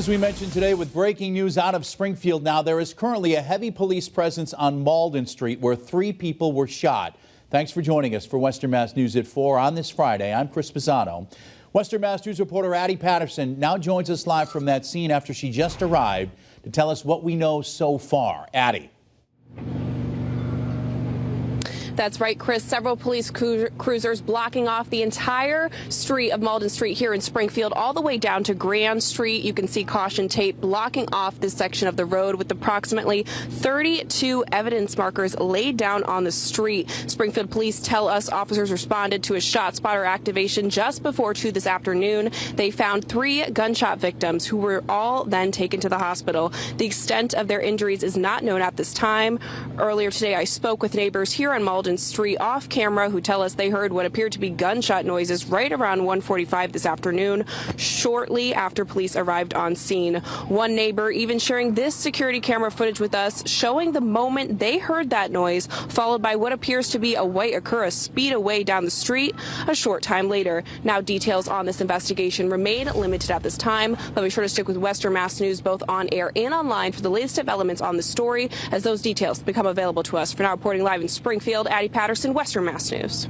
As we mentioned today, with breaking news out of Springfield now, there is currently a heavy police presence on Malden Street where 3 people were shot. Thanks for joining us for Western Mass News at 4 on this Friday. I'm Chris Pisano. Western Mass News reporter Addie Patterson now joins us live from that scene after she just arrived to tell us what we know so far. Addie. That's right, Chris. Several police cruisers blocking off the entire street of Malden Street here in Springfield, all the way down to Grand Street. You can see caution tape blocking off this section of the road with approximately 32 evidence markers laid down on the street. Springfield police tell us officers responded to a shot spotter activation just before 2 this afternoon. They found 3 gunshot victims who were all then taken to the hospital. The extent of their injuries is not known at this time. Earlier today, I spoke with neighbors here on Malden Street off camera who tell us they heard what appeared to be gunshot noises right around 1:45 this afternoon, shortly after police arrived on scene. One neighbor even sharing this security camera footage with us, showing the moment they heard that noise, followed by what appears to be a white Acura speed away down the street a short time later. Now, details on this investigation remain limited at this time, but be sure to stick with Western Mass News both on air and online for the latest developments on the story as those details become available to us. For now, reporting live in Springfield, Addie Patterson, Western Mass News.